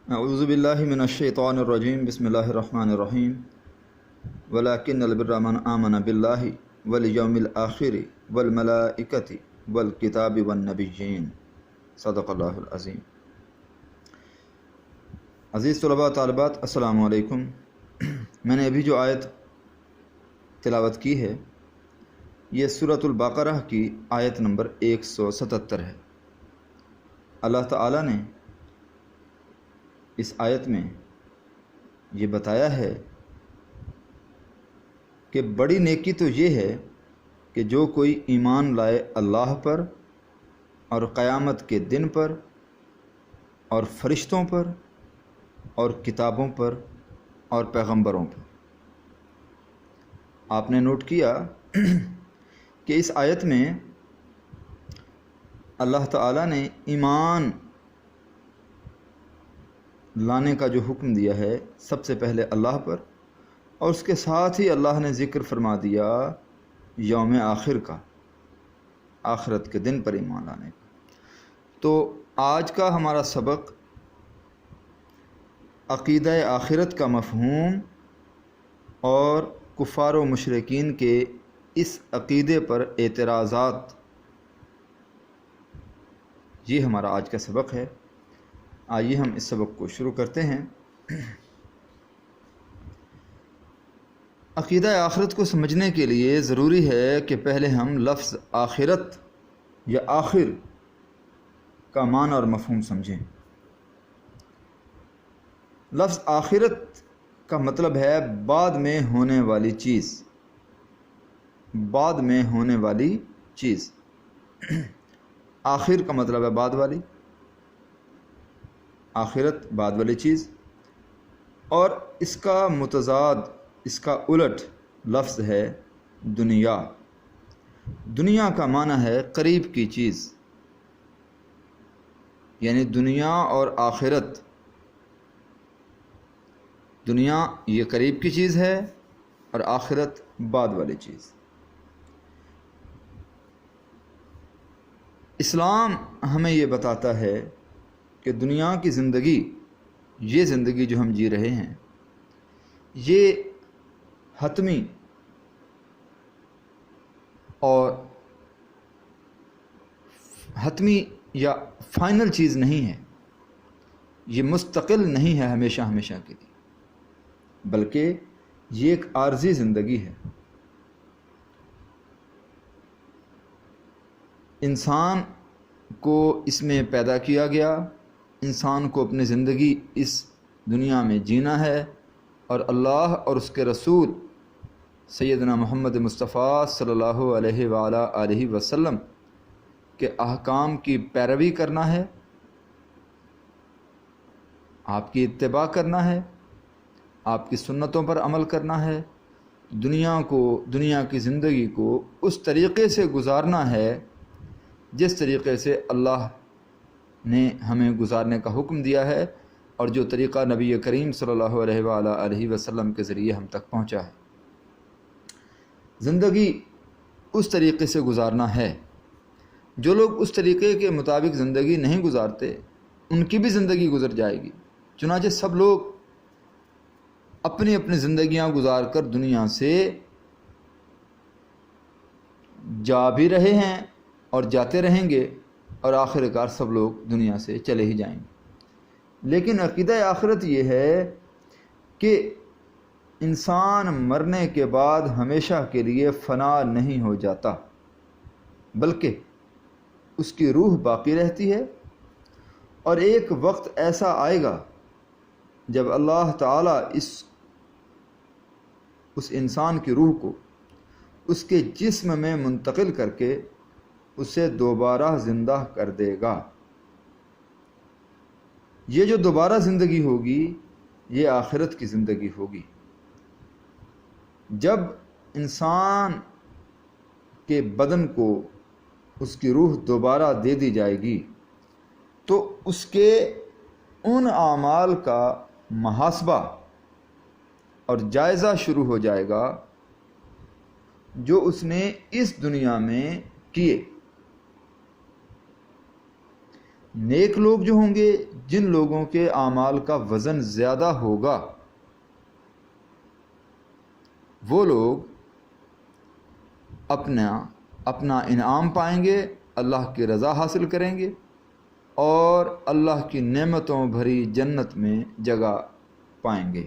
اعوذ باللہ من الشیطان الرجیم بسم اللہ الرحمن الرحیم ولکن البر من آمن باللہ والیوم الآخر والملائکۃ والکتاب والنبیین صدق اللہ العظیم۔ عزیز طلباء طالبات السلام علیکم۔ میں نے ابھی جو آیت تلاوت کی ہے یہ سورۃ البقرہ کی آیت نمبر 177 ہے۔ اللہ تعالیٰ نے اس آیت میں یہ بتایا ہے کہ بڑی نیکی تو یہ ہے کہ جو کوئی ایمان لائے اللہ پر اور قیامت کے دن پر اور فرشتوں پر اور کتابوں پر اور پیغمبروں پر۔ آپ نے نوٹ کیا کہ اس آیت میں اللہ تعالیٰ نے ایمان لانے کا جو حکم دیا ہے سب سے پہلے اللہ پر، اور اس کے ساتھ ہی اللہ نے ذکر فرما دیا یوم آخر کا، آخرت کے دن پر ایمان لانے کا۔ تو آج کا ہمارا سبق عقیدہ آخرت کا مفہوم اور کفار و مشرکین کے اس عقیدے پر اعتراضات، یہ ہمارا آج کا سبق ہے۔ آئیے ہم اس سبق کو شروع کرتے ہیں۔ عقیدہ آخرت کو سمجھنے کے لیے ضروری ہے کہ پہلے ہم لفظ آخرت یا آخر کا معنی اور مفہوم سمجھیں۔ لفظ آخرت کا مطلب ہے بعد میں ہونے والی چیز، بعد میں ہونے والی چیز۔ آخر کا مطلب ہے بعد والی، آخرت بعد والی چیز، اور اس کا متضاد، اس کا الٹ لفظ ہے دنیا۔ دنیا کا معنی ہے قریب کی چیز، یعنی دنیا اور آخرت، دنیا یہ قریب کی چیز ہے اور آخرت بعد والی چیز۔ اسلام ہمیں یہ بتاتا ہے کہ دنیا کی زندگی، یہ زندگی جو ہم جی رہے ہیں، یہ حتمی اور حتمی یا فائنل چیز نہیں ہے، یہ مستقل نہیں ہے ہمیشہ ہمیشہ کے لیے، بلکہ یہ ایک عارضی زندگی ہے۔ انسان کو اس میں پیدا کیا گیا، انسان کو اپنی زندگی اس دنیا میں جینا ہے، اور اللہ اور اس کے رسول سیدنا محمد مصطفیٰ صلی اللہ علیہ وآلہ وسلم کے احکام کی پیروی کرنا ہے، آپ کی اتباع کرنا ہے، آپ کی سنتوں پر عمل کرنا ہے، دنیا کی زندگی کو اس طریقے سے گزارنا ہے جس طریقے سے اللہ نے ہمیں گزارنے کا حکم دیا ہے، اور جو طریقہ نبی کریم صلی اللہ علیہ وآلہ وسلم کے ذریعے ہم تک پہنچا ہے۔ زندگی اس طریقے سے گزارنا ہے۔ جو لوگ اس طریقے کے مطابق زندگی نہیں گزارتے ان کی بھی زندگی گزر جائے گی۔ چنانچہ سب لوگ اپنی اپنی زندگیاں گزار کر دنیا سے جا بھی رہے ہیں اور جاتے رہیں گے، اور آخر کار سب لوگ دنیا سے چلے ہی جائیں گے۔ لیکن عقیدہ آخرت یہ ہے کہ انسان مرنے کے بعد ہمیشہ کے لیے فنا نہیں ہو جاتا، بلکہ اس کی روح باقی رہتی ہے، اور ایک وقت ایسا آئے گا جب اللہ تعالیٰ اس انسان کی روح کو اس کے جسم میں منتقل کر کے اسے دوبارہ زندہ کر دے گا۔ یہ جو دوبارہ زندگی ہوگی یہ آخرت کی زندگی ہوگی۔ جب انسان کے بدن کو اس کی روح دوبارہ دے دی جائے گی تو اس کے ان اعمال کا محاسبہ اور جائزہ شروع ہو جائے گا جو اس نے اس دنیا میں کیے۔ نیک لوگ جو ہوں گے جن لوگوں کے اعمال کا وزن زیادہ ہوگا وہ لوگ اپنا انعام پائیں گے، اللہ کی رضا حاصل کریں گے اور اللہ کی نعمتوں بھری جنت میں جگہ پائیں گے۔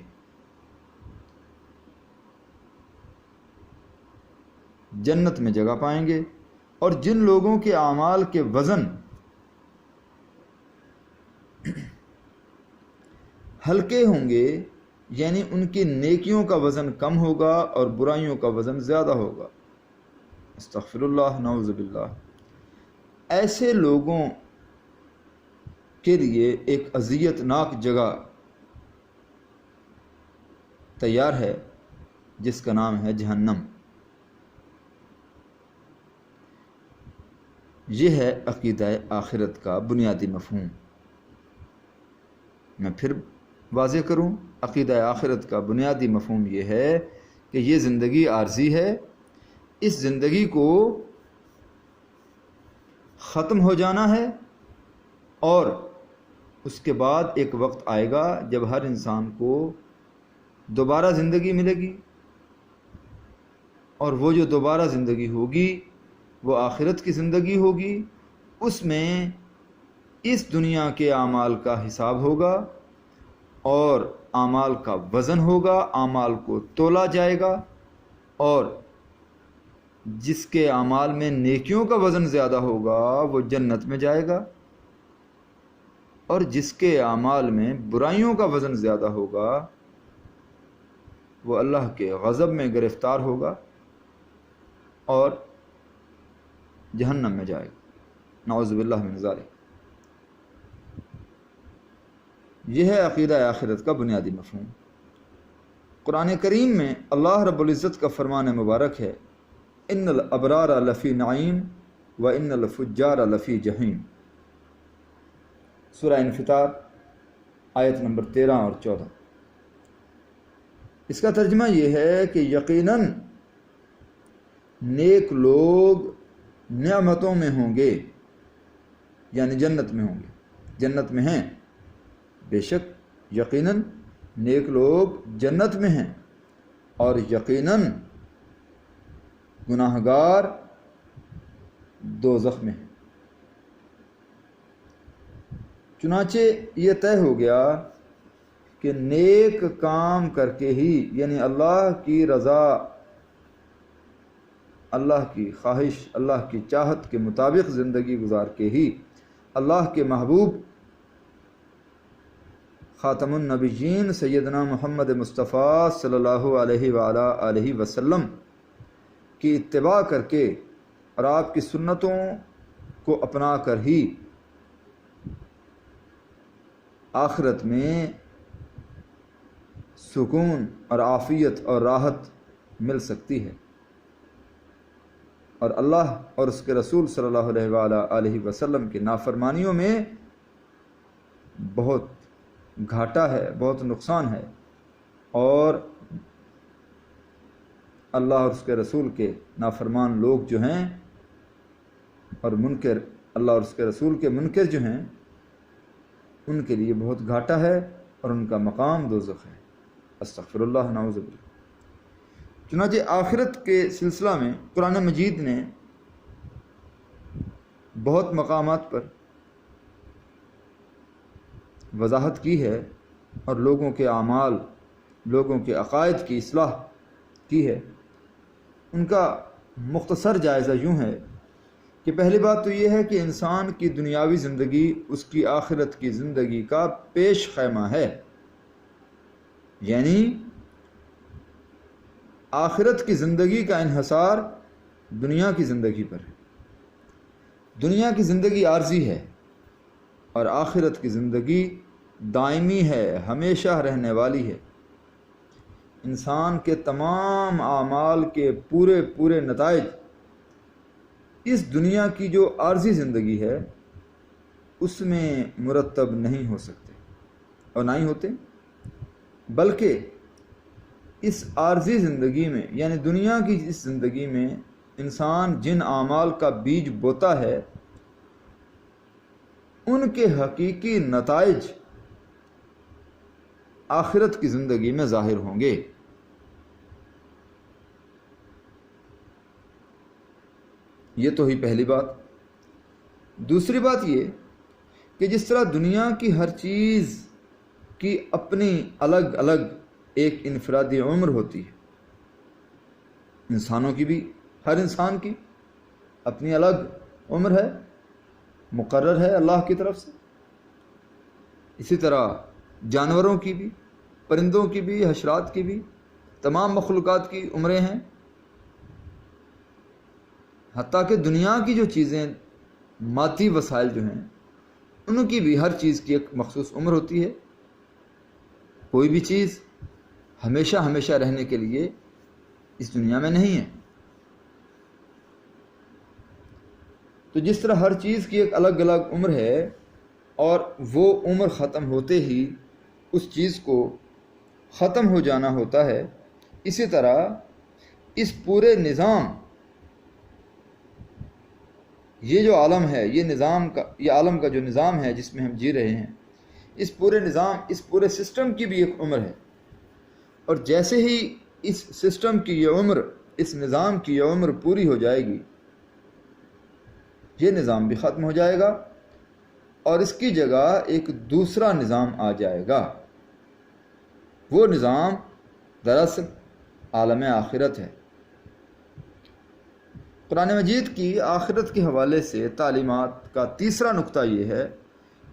جنت میں جگہ پائیں گے۔ اور جن لوگوں کے اعمال کے وزن ہلکے ہوں گے، یعنی ان کی نیکیوں کا وزن کم ہوگا اور برائیوں کا وزن زیادہ ہوگا، استغفر اللہ، نعوذ باللہ، ایسے لوگوں کے لیے ایک اذیت ناک جگہ تیار ہے جس کا نام ہے جہنم۔ یہ ہے عقیدہ آخرت کا بنیادی مفہوم۔ میں پھر واضح کروں، عقیدہ آخرت کا بنیادی مفہوم یہ ہے کہ یہ زندگی عارضی ہے، اس زندگی کو ختم ہو جانا ہے اور اس کے بعد ایک وقت آئے گا جب ہر انسان کو دوبارہ زندگی ملے گی، اور وہ جو دوبارہ زندگی ہوگی وہ آخرت کی زندگی ہوگی۔ اس میں اس دنیا کے اعمال کا حساب ہوگا اور اعمال کا وزن ہوگا، اعمال کو تولا جائے گا، اور جس کے اعمال میں نیکیوں کا وزن زیادہ ہوگا وہ جنت میں جائے گا، اور جس کے اعمال میں برائیوں کا وزن زیادہ ہوگا وہ اللہ کے غضب میں گرفتار ہوگا اور جہنم میں جائے گا، نعوذ باللہ من ذالک۔ یہ ہے عقیدہ آخرت کا بنیادی مفہوم۔ قرآن کریم میں اللہ رب العزت کا فرمان مبارک ہے، ان الابرار لفی نعیم و ان الفجار لفی جہیم، سورہ انفطار آیت نمبر 13 اور 14۔ اس کا ترجمہ یہ ہے کہ یقیناً نیک لوگ نعمتوں میں ہوں گے، یعنی جنت میں ہوں گے، جنت میں ہیں، بے شک یقیناً نیک لوگ جنت میں ہیں، اور یقیناً گناہ گار دوزخ میں ہیں۔ چنانچہ یہ طے ہو گیا کہ نیک کام کر کے ہی، یعنی اللہ کی رضا، اللہ کی خواہش، اللہ کی چاہت کے مطابق زندگی گزار کے ہی اللہ کے محبوب خاتم النبیین سیدنا محمد مصطفیٰ صلی اللہ علیہ وآلہ وسلم کی اتباع کر کے اور آپ کی سنتوں کو اپنا کر ہی آخرت میں سکون اور عافیت اور راحت مل سکتی ہے، اور اللہ اور اس کے رسول صلی اللہ علیہ وآلہ وسلم کی نافرمانیوں میں بہت گھاٹا ہے، بہت نقصان ہے، اور اللہ اور اس کے رسول کے نافرمان لوگ جو ہیں اور منکر، اللہ اور اس کے رسول کے منکر جو ہیں، ان کے لیے بہت گھاٹا ہے اور ان کا مقام دوزخ ہے، استغفر اللہ، نعوذ باللہ۔ چنانچہ آخرت کے سلسلہ میں قرآن مجید نے بہت مقامات پر وضاحت کی ہے اور لوگوں کے اعمال، لوگوں کے عقائد کی اصلاح کی ہے۔ ان کا مختصر جائزہ یوں ہے کہ پہلی بات تو یہ ہے کہ انسان کی دنیاوی زندگی اس کی آخرت کی زندگی کا پیش خیمہ ہے، یعنی آخرت کی زندگی کا انحصار دنیا کی زندگی پر ہے۔ دنیا کی زندگی عارضی ہے اور آخرت کی زندگی دائمی ہے، ہمیشہ رہنے والی ہے۔ انسان کے تمام اعمال کے پورے نتائج اس دنیا کی جو عارضی زندگی ہے اس میں مرتب نہیں ہو سکتے اور نہ ہی ہوتے، بلکہ اس عارضی زندگی میں، یعنی دنیا کی اس زندگی میں انسان جن اعمال کا بیج بوتا ہے ان کے حقیقی نتائج آخرت کی زندگی میں ظاہر ہوں گے۔ یہ تو ہی پہلی بات۔ دوسری بات یہ کہ جس طرح دنیا کی ہر چیز کی اپنی الگ الگ ایک انفرادی عمر ہوتی ہے، انسانوں کی بھی، ہر انسان کی اپنی الگ عمر ہے، مقرر ہے اللہ کی طرف سے۔ اسی طرح جانوروں کی بھی، پرندوں کی بھی، حشرات کی بھی، تمام مخلوقات کی عمریں ہیں۔ حتیٰ کہ دنیا کی جو چیزیں، مادی وسائل جو ہیں، ان کی بھی ہر چیز کی ایک مخصوص عمر ہوتی ہے۔ کوئی بھی چیز ہمیشہ ہمیشہ رہنے کے لیے اس دنیا میں نہیں ہے۔ تو جس طرح ہر چیز کی ایک الگ الگ عمر ہے اور وہ عمر ختم ہوتے ہی اس چیز کو ختم ہو جانا ہوتا ہے، اسی طرح اس پورے نظام، یہ جو عالم ہے، یہ عالم کا جو نظام ہے جس میں ہم جی رہے ہیں، اس پورے نظام، اس پورے سسٹم کی بھی ایک عمر ہے۔ اور جیسے ہی اس سسٹم کی یہ عمر، اس نظام کی یہ عمر پوری ہو جائے گی، یہ نظام بھی ختم ہو جائے گا اور اس کی جگہ ایک دوسرا نظام آ جائے گا۔ وہ نظام دراصل عالم آخرت ہے۔ قرآن مجید کی آخرت کے حوالے سے تعلیمات کا تیسرا نقطہ یہ ہے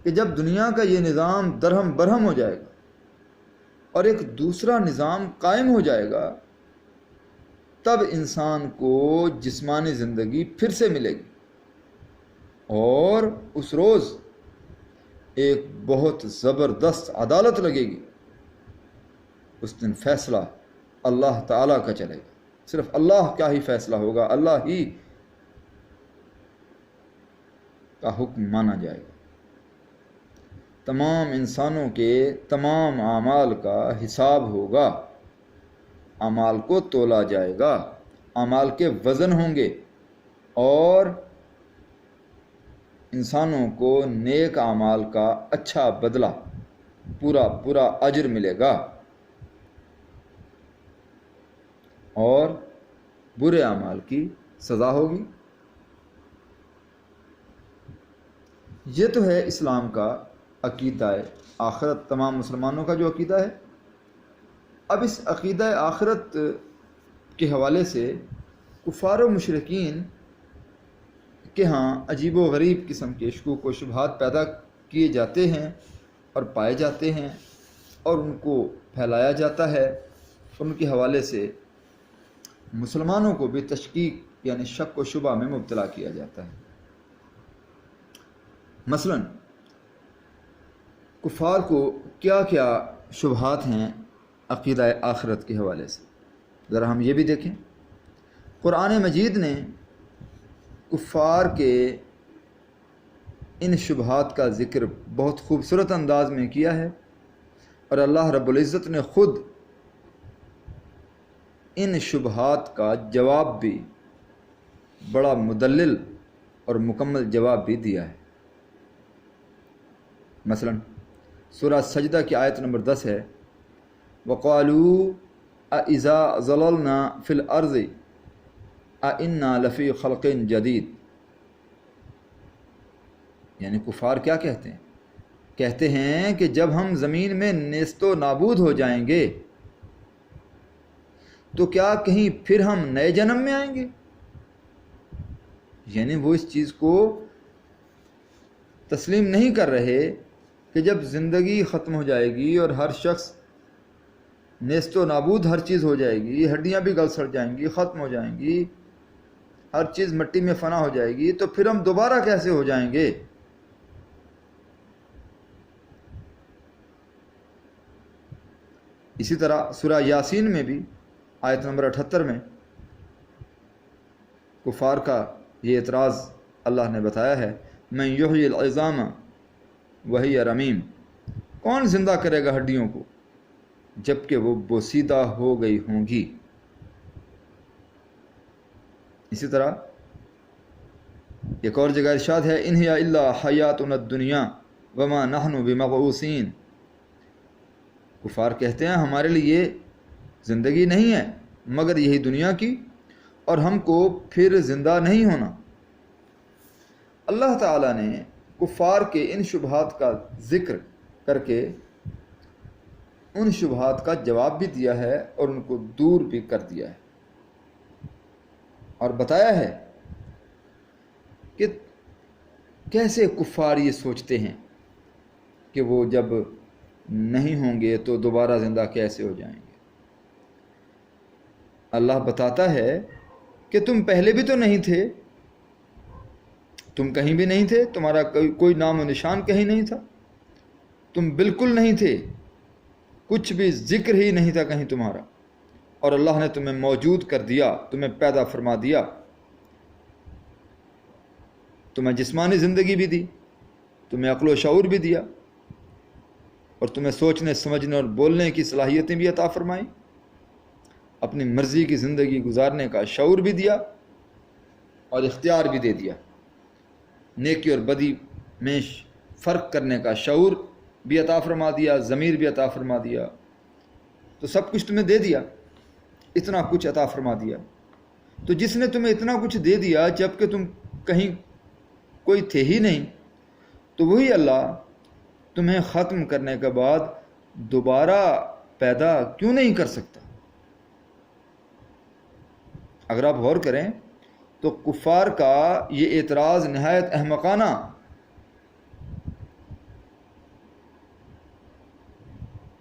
کہ جب دنیا کا یہ نظام درہم برہم ہو جائے گا اور ایک دوسرا نظام قائم ہو جائے گا، تب انسان کو جسمانی زندگی پھر سے ملے گی، اور اس روز ایک بہت زبردست عدالت لگے گی۔ اس دن فیصلہ اللہ تعالیٰ کا چلے گا، صرف اللہ کا ہی فیصلہ ہوگا، اللہ ہی کا حکم مانا جائے گا۔ تمام انسانوں کے تمام اعمال کا حساب ہوگا، اعمال کو تولا جائے گا، اعمال کے وزن ہوں گے، اور انسانوں کو نیک اعمال کا اچھا بدلہ، پورا اجر ملے گا، اور برے اعمال کی سزا ہوگی۔ یہ تو ہے اسلام کا عقیدہ آخرت، تمام مسلمانوں کا جو عقیدہ ہے۔ اب اس عقیدہ آخرت کے حوالے سے کفار و مشرکین کے ہاں عجیب و غریب قسم کے شکوک و شبہات پیدا کیے جاتے ہیں اور پائے جاتے ہیں، اور ان کو پھیلایا جاتا ہے۔ ان کے حوالے سے مسلمانوں کو بھی تشکیک یعنی شک و شبہ میں مبتلا کیا جاتا ہے۔ مثلا کفار کو کیا کیا شبہات ہیں عقیدہ آخرت کے حوالے سے، ذرا ہم یہ بھی دیکھیں۔ قرآن مجید نے کفار کے ان شبہات کا ذکر بہت خوبصورت انداز میں کیا ہے، اور اللہ رب العزت نے خود ان شبہات کا جواب بھی، بڑا مدلل اور مکمل جواب بھی دیا ہے۔ مثلا سورہ سجدہ کی آیت نمبر 10 ہے، وَقَالُوا أَإِذَا ضَلَلْنَا فِي الْأَرْضِ أَإِنَّا لَفِي خَلْقٍ جَدِيدٍ۔ یعنی کفار کیا کہتے ہیں؟ کہتے ہیں کہ جب ہم زمین میں نیست و نابود ہو جائیں گے تو کیا کہیں پھر ہم نئے جنم میں آئیں گے؟ یعنی وہ اس چیز کو تسلیم نہیں کر رہے کہ جب زندگی ختم ہو جائے گی اور ہر شخص نیست و نابود ہر چیز ہو جائے گی، ہڈیاں بھی گل سڑ جائیں گی، ختم ہو جائیں گی، ہر چیز مٹی میں فنا ہو جائے گی، تو پھر ہم دوبارہ کیسے ہو جائیں گے؟ اسی طرح سورہ یاسین میں بھی آیت نمبر 78 میں کفار کا یہ اعتراض اللہ نے بتایا ہے، من یحیی العظام وہی رمیم، کون زندہ کرے گا ہڈیوں کو جبکہ وہ بوسیدہ ہو گئی ہوں گی۔ اسی طرح ایک اور جگہ ارشاد ہے ان ہی الا حیاتنا الدنیا وما نحن بمبعوثین، کفار کہتے ہیں ہمارے لیے زندگی نہیں ہے مگر یہی دنیا کی، اور ہم کو پھر زندہ نہیں ہونا۔ اللہ تعالیٰ نے کفار کے ان شبہات کا ذکر کر کے ان شبہات کا جواب بھی دیا ہے اور ان کو دور بھی کر دیا ہے، اور بتایا ہے کہ کیسے کفار یہ سوچتے ہیں کہ وہ جب نہیں ہوں گے تو دوبارہ زندہ کیسے ہو جائیں گے۔ اللہ بتاتا ہے کہ تم پہلے بھی تو نہیں تھے، تم کہیں بھی نہیں تھے، تمہارا کوئی نام و نشان کہیں نہیں تھا، تم بالکل نہیں تھے، کچھ بھی ذکر ہی نہیں تھا کہیں تمہارا، اور اللہ نے تمہیں موجود کر دیا، تمہیں پیدا فرما دیا، تمہیں جسمانی زندگی بھی دی، تمہیں عقل و شعور بھی دیا، اور تمہیں سوچنے سمجھنے اور بولنے کی صلاحیتیں بھی عطا فرمائیں، اپنی مرضی کی زندگی گزارنے کا شعور بھی دیا اور اختیار بھی دے دیا، نیکی اور بدی میں فرق کرنے کا شعور بھی عطا فرما دیا، ضمیر بھی عطا فرما دیا، تو سب کچھ تمہیں دے دیا، اتنا کچھ عطا فرما دیا۔ تو جس نے تمہیں اتنا کچھ دے دیا جب کہ تم کہیں کوئی تھے ہی نہیں، تو وہی اللہ تمہیں ختم کرنے کے بعد دوبارہ پیدا کیوں نہیں کر سکتا؟ اگر آپ غور کریں تو کفار کا یہ اعتراض نہایت احمقانہ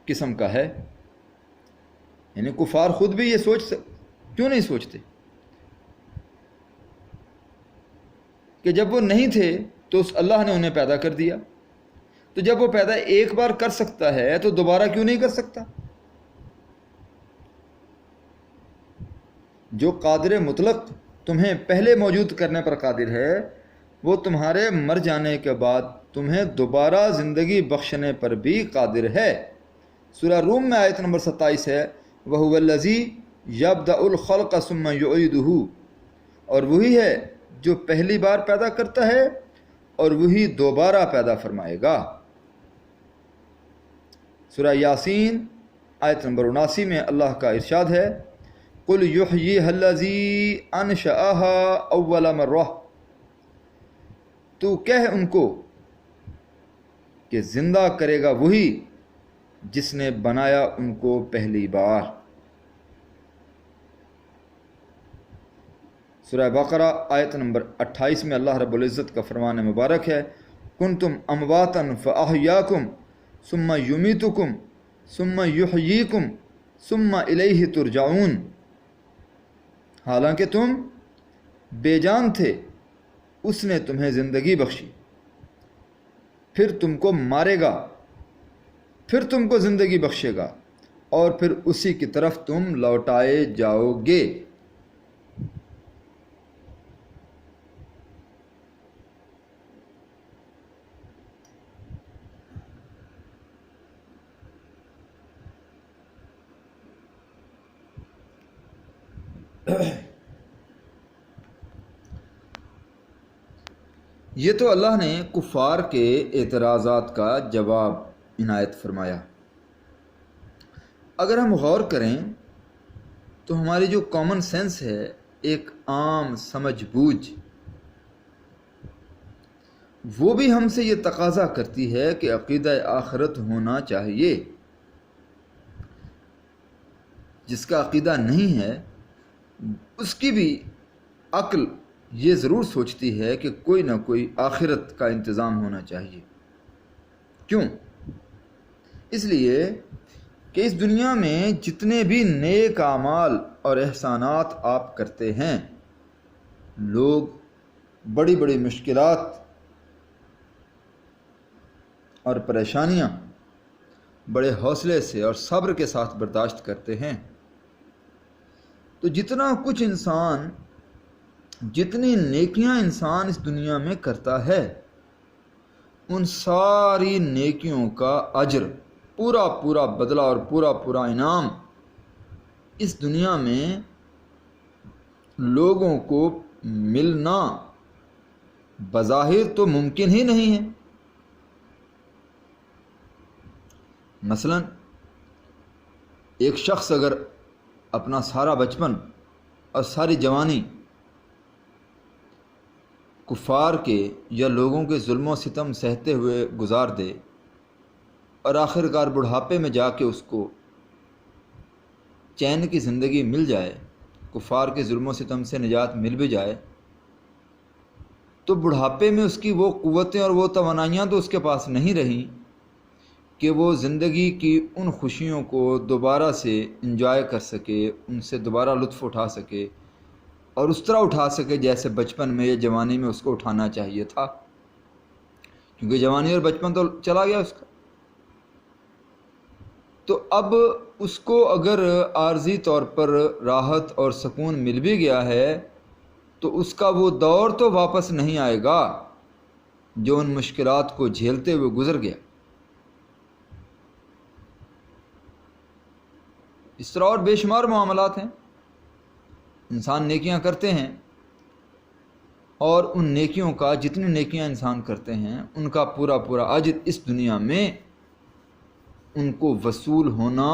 قسم کا ہے، یعنی کفار خود بھی یہ کیوں نہیں سوچتے کہ جب وہ نہیں تھے تو اللہ نے انہیں پیدا کر دیا، تو جب وہ پیدا ایک بار کر سکتا ہے تو دوبارہ کیوں نہیں کر سکتا؟ جو قادر مطلق تمہیں پہلے موجود کرنے پر قادر ہے، وہ تمہارے مر جانے کے بعد تمہیں دوبارہ زندگی بخشنے پر بھی قادر ہے۔ سورہ روم میں آیت نمبر 27 ہے وَهُوَ الَّذِي يَبْدَأُ الْخَلْقَ ثُمَّ يُعِيدُهُ، اور وہی ہے جو پہلی بار پیدا کرتا ہے اور وہی دوبارہ پیدا فرمائے گا۔ سورہ یاسین آیت نمبر 79 میں اللہ کا ارشاد ہے قُلْ يُحْيِيهَا الَّذِي أَنشَأَهَا أَوَّلَ مَرَّةٍ، تو کہہ ان کو کہ زندہ کرے گا وہی جس نے بنایا ان کو پہلی بار۔ سورہ بقرہ آیت نمبر 28 میں اللہ رب العزت کا فرمان مبارک ہے کنتم امواتا فاحیاکم ثم یمیتکم ثم یحییکم ثم الیہ ترجعون، حالانکہ تم بے جان تھے، اس نے تمہیں زندگی بخشی، پھر تم کو مارے گا، پھر تم کو زندگی بخشے گا، اور پھر اسی کی طرف تم لوٹائے جاؤ گے۔ یہ تو اللہ نے کفار کے اعتراضات کا جواب عنایت فرمایا۔ اگر ہم غور کریں تو ہماری جو کامن سینس ہے، ایک عام سمجھ بوجھ، وہ بھی ہم سے یہ تقاضا کرتی ہے کہ عقیدہ آخرت ہونا چاہیے۔ جس کا عقیدہ نہیں ہے اس کی بھی عقل یہ ضرور سوچتی ہے کہ کوئی نہ کوئی آخرت کا انتظام ہونا چاہیے۔ کیوں؟ اس لیے کہ اس دنیا میں جتنے بھی نیک اعمال اور احسانات آپ کرتے ہیں، لوگ بڑی بڑی مشکلات اور پریشانیاں بڑے حوصلے سے اور صبر کے ساتھ برداشت کرتے ہیں۔ تو جتنا کچھ انسان، جتنی نیکیاں انسان اس دنیا میں کرتا ہے، ان ساری نیکیوں کا اجر، پورا پورا بدلہ اور پورا پورا انعام اس دنیا میں لوگوں کو ملنا بظاہر تو ممکن ہی نہیں ہے۔ مثلا ایک شخص اگر اپنا سارا بچپن اور ساری جوانی کفار کے یا لوگوں کے ظلم و ستم سہتے ہوئے گزار دے اور آخر کار بڑھاپے میں جا کے اس کو چین کی زندگی مل جائے، کفار کے ظلم و ستم سے نجات مل بھی جائے، تو بڑھاپے میں اس کی وہ قوتیں اور وہ توانائیاں تو اس کے پاس نہیں رہیں کہ وہ زندگی کی ان خوشیوں کو دوبارہ سے انجوائے کر سکے، ان سے دوبارہ لطف اٹھا سکے اور اس طرح اٹھا سکے جیسے بچپن میں یا جوانی میں اس کو اٹھانا چاہیے تھا، کیونکہ جوانی اور بچپن تو چلا گیا اس کا۔ تو اب اس کو اگر عارضی طور پر راحت اور سکون مل بھی گیا ہے تو اس کا وہ دور تو واپس نہیں آئے گا جو ان مشکلات کو جھیلتے ہوئے گزر گیا۔ اس طرح اور بے شمار معاملات ہیں، انسان نیکیاں کرتے ہیں اور ان نیکیوں کا، جتنی نیکیاں انسان کرتے ہیں ان کا پورا پورا اجر اس دنیا میں ان کو وصول ہونا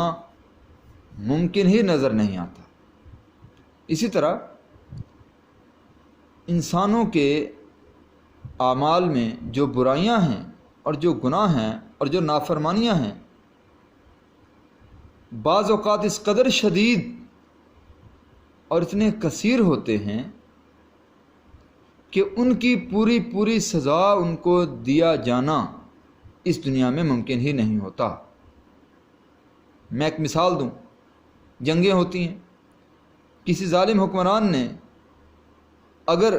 ممکن ہی نظر نہیں آتا۔ اسی طرح انسانوں کے اعمال میں جو برائیاں ہیں اور جو گناہ ہیں اور جو نافرمانیاں ہیں، بعض اوقات اس قدر شدید اور اتنے کثیر ہوتے ہیں کہ ان کی پوری پوری سزا ان کو دیا جانا اس دنیا میں ممکن ہی نہیں ہوتا۔ میں ایک مثال دوں، جنگیں ہوتی ہیں، کسی ظالم حکمران نے اگر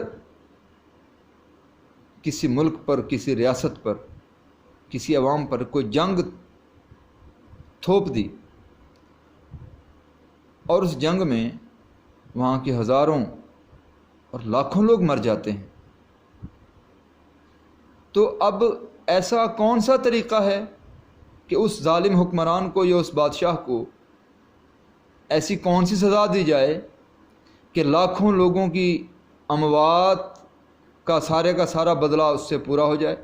کسی ملک پر، کسی ریاست پر، کسی عوام پر کوئی جنگ تھوپ دی اور اس جنگ میں وہاں کے ہزاروں اور لاکھوں لوگ مر جاتے ہیں، تو اب ایسا کون سا طریقہ ہے کہ اس ظالم حکمران کو یا اس بادشاہ کو ایسی کون سی سزا دی جائے کہ لاکھوں لوگوں کی اموات کا سارا بدلہ اس سے پورا ہو جائے؟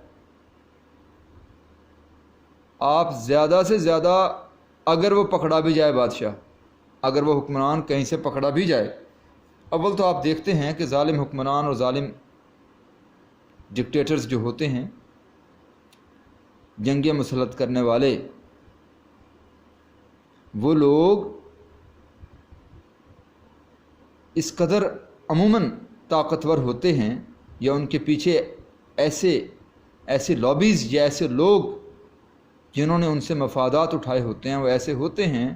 آپ زیادہ سے زیادہ اگر وہ پکڑا بھی جائے، بادشاہ اگر وہ حکمران کہیں سے پکڑا بھی جائے، اول تو آپ دیکھتے ہیں کہ ظالم حکمران اور ظالم ڈکٹیٹرز جو ہوتے ہیں، جنگیں مسلط کرنے والے، وہ لوگ اس قدر عموماً طاقتور ہوتے ہیں یا ان کے پیچھے ایسے لابیز یا ایسے لوگ جنہوں نے ان سے مفادات اٹھائے ہوتے ہیں، وہ ایسے ہوتے ہیں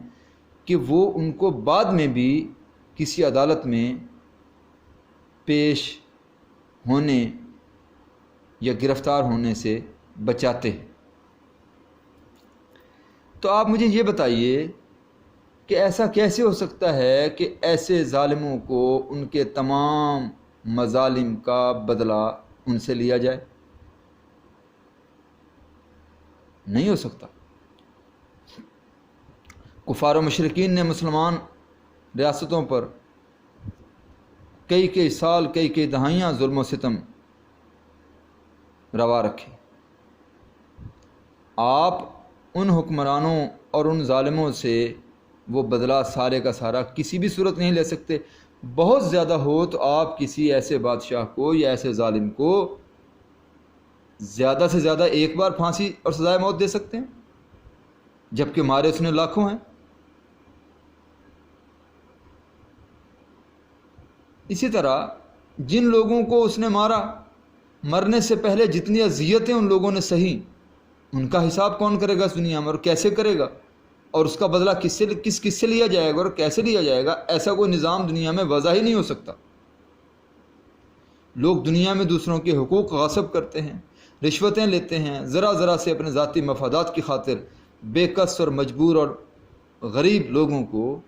کہ وہ ان کو بعد میں بھی کسی عدالت میں پیش ہونے یا گرفتار ہونے سے بچاتے ہیں۔ تو آپ مجھے یہ بتائیے کہ ایسا کیسے ہو سکتا ہے کہ ایسے ظالموں کو ان کے تمام مظالم کا بدلہ ان سے لیا جائے؟ نہیں ہو سکتا۔ کفار و مشرکین نے مسلمان ریاستوں پر کئی سال، کئی دہائیاں ظلم و ستم روا رکھے۔ آپ ان حکمرانوں اور ان ظالموں سے وہ بدلہ سارے کا سارا کسی بھی صورت نہیں لے سکتے۔ بہت زیادہ ہو تو آپ کسی ایسے بادشاہ کو یا ایسے ظالم کو زیادہ سے زیادہ ایک بار پھانسی اور سزائے موت دے سکتے ہیں، جبکہ مارے اس نے لاکھوں ہیں۔ اسی طرح جن لوگوں کو اس نے مارا، مرنے سے پہلے جتنی اذیتیں ان لوگوں نے سہی، ان کا حساب کون کرے گا اس دنیا میں، اور کیسے کرے گا، اور اس کا بدلہ کس سے لیا جائے گا اور کیسے لیا جائے گا؟ ایسا کوئی نظام دنیا میں وضع ہی نہیں ہو سکتا۔ لوگ دنیا میں دوسروں کے حقوق غصب کرتے ہیں، رشوتیں لیتے ہیں، ذرا سے اپنے ذاتی مفادات کی خاطر بے کس اور مجبور اور غریب لوگوں کو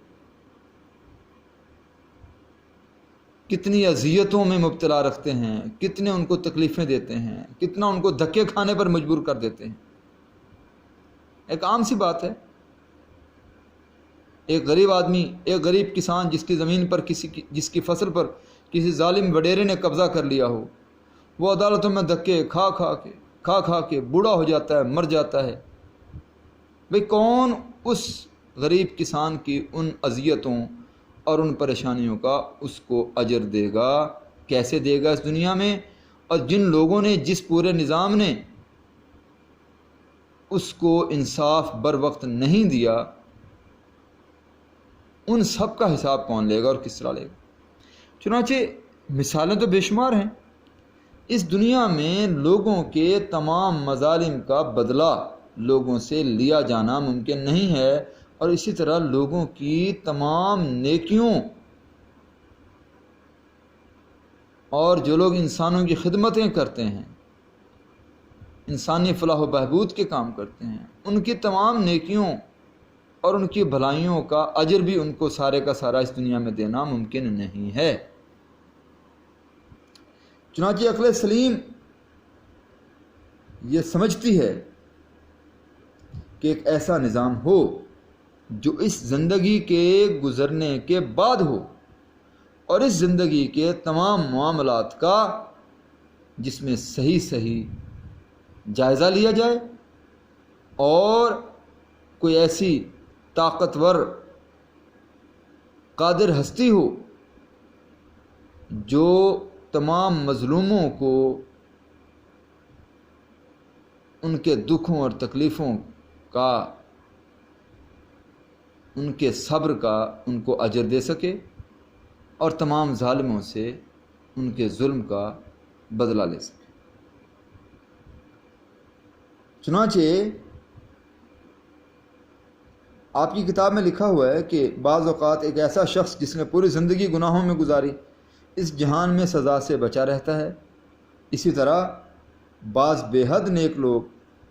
کتنی اذیتوں میں مبتلا رکھتے ہیں، کتنے ان کو تکلیفیں دیتے ہیں، کتنا ان کو دھکے کھانے پر مجبور کر دیتے ہیں۔ ایک عام سی بات ہے، ایک غریب آدمی، ایک غریب کسان جس کی زمین پر جس کی فصل پر کسی ظالم وڈیرے نے قبضہ کر لیا ہو، وہ عدالتوں میں دھکے کھا کھا کے بوڑھا ہو جاتا ہے، مر جاتا ہے۔ بھئی کون اس غریب کسان کی ان اذیتوں اور ان پریشانیوں کا اس کو اجر دے گا؟ کیسے دے گا اس دنیا میں؟ اور جن لوگوں نے، جس پورے نظام نے اس کو انصاف بر وقت نہیں دیا، ان سب کا حساب کون لے گا اور کس طرح لے گا؟ چنانچہ مثالیں تو بے شمار ہیں۔ اس دنیا میں لوگوں کے تمام مظالم کا بدلہ لوگوں سے لیا جانا ممکن نہیں ہے، اور اسی طرح لوگوں کی تمام نیکیوں اور جو لوگ انسانوں کی خدمتیں کرتے ہیں، انسانی فلاح و بہبود کے کام کرتے ہیں، ان کی تمام نیکیوں اور ان کی بھلائیوں کا اجر بھی ان کو سارے کا سارا اس دنیا میں دینا ممکن نہیں ہے۔ چنانچہ عقل سلیم یہ سمجھتی ہے کہ ایک ایسا نظام ہو جو اس زندگی کے گزرنے کے بعد ہو، اور اس زندگی کے تمام معاملات کا جس میں صحیح جائزہ لیا جائے، اور کوئی ایسی طاقتور قادر ہستی ہو جو تمام مظلوموں کو ان کے دکھوں اور تکلیفوں کا، ان کے صبر کا ان کو اجر دے سکے، اور تمام ظالموں سے ان کے ظلم کا بدلہ لے سکے۔ چنانچہ آپ کی کتاب میں لکھا ہوا ہے کہ بعض اوقات ایک ایسا شخص جس نے پوری زندگی گناہوں میں گزاری اس جہان میں سزا سے بچا رہتا ہے۔ اسی طرح بعض بے حد نیک لوگ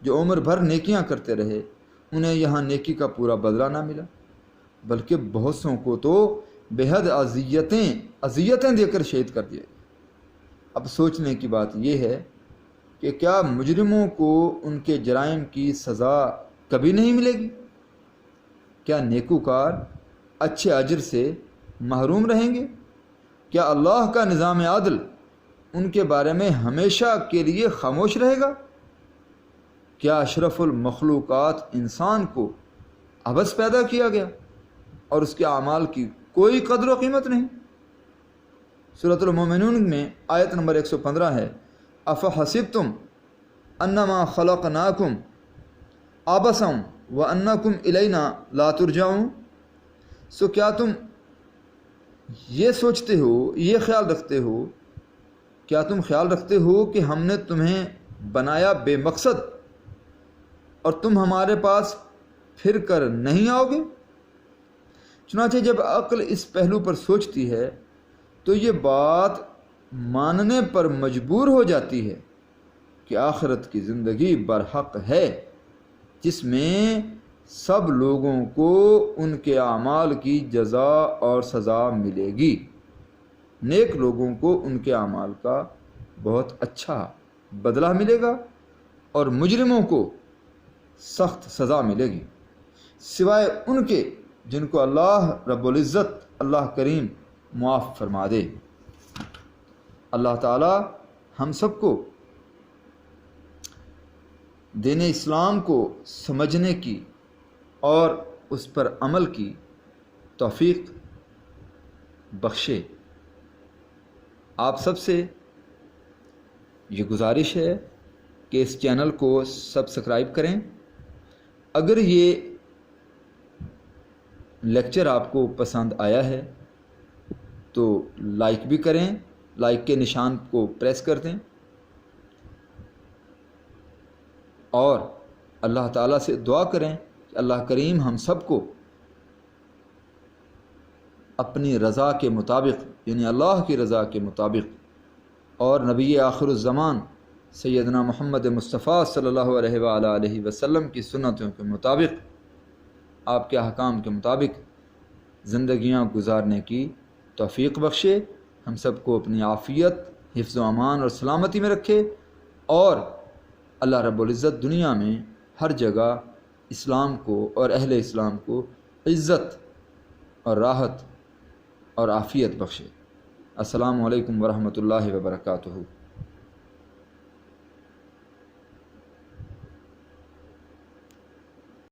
جو عمر بھر نیکیاں کرتے رہے، انہیں یہاں نیکی کا پورا بدلہ نہ ملا، بلکہ بہت سوں کو تو بے حد اذیتیں دے کر شہید کر دیا۔ اب سوچنے کی بات یہ ہے کہ کیا مجرموں کو ان کے جرائم کی سزا کبھی نہیں ملے گی؟ کیا نیکوکار اچھے اجر سے محروم رہیں گے؟ کیا اللہ کا نظام عدل ان کے بارے میں ہمیشہ کے لیے خاموش رہے گا؟ کیا اشرف المخلوقات انسان کو عبث پیدا کیا گیا اور اس کے اعمال کی کوئی قدر و قیمت نہیں؟ سورۃ المومنون میں آیت نمبر 115 ہے، افحسبتم انما خلقناکم عبثا وانکم الینا لا ترجعون۔ سو کیا تم یہ سوچتے ہو، یہ خیال رکھتے ہو، کیا تم خیال رکھتے ہو کہ ہم نے تمہیں بنایا بے مقصد اور تم ہمارے پاس پھر کر نہیں آؤ گے؟ چنانچہ جب عقل اس پہلو پر سوچتی ہے تو یہ بات ماننے پر مجبور ہو جاتی ہے کہ آخرت کی زندگی برحق ہے، جس میں سب لوگوں کو ان کے اعمال کی جزا اور سزا ملے گی۔ نیک لوگوں کو ان کے اعمال کا بہت اچھا بدلہ ملے گا، اور مجرموں کو سخت سزا ملے گی، سوائے ان کے جن کو اللہ رب العزت، اللہ کریم معاف فرما دے۔ اللہ تعالی ہم سب کو دین اسلام کو سمجھنے کی اور اس پر عمل کی توفیق بخشے۔ آپ سب سے یہ گزارش ہے کہ اس چینل کو سبسکرائب کریں۔ اگر یہ لیکچر آپ کو پسند آیا ہے تو لائک بھی کریں، لائک کے نشان کو پریس کر دیں، اور اللہ تعالیٰ سے دعا کریں کہ اللہ کریم ہم سب کو اپنی رضا کے مطابق، یعنی اللہ کی رضا کے مطابق، اور نبی آخر الزمان سیدنا محمد مصطفیٰ صلی اللہ علیہ وآلہ وسلم کی سنتوں کے مطابق، آپ کے احکام کے مطابق زندگیاں گزارنے کی توفیق بخشے، ہم سب کو اپنی عافیت، حفظ و امان اور سلامتی میں رکھے، اور اللہ رب العزت دنیا میں ہر جگہ اسلام کو اور اہل اسلام کو عزت اور راحت اور عافیت بخشے۔ السلام علیکم ورحمۃ اللہ وبرکاتہ۔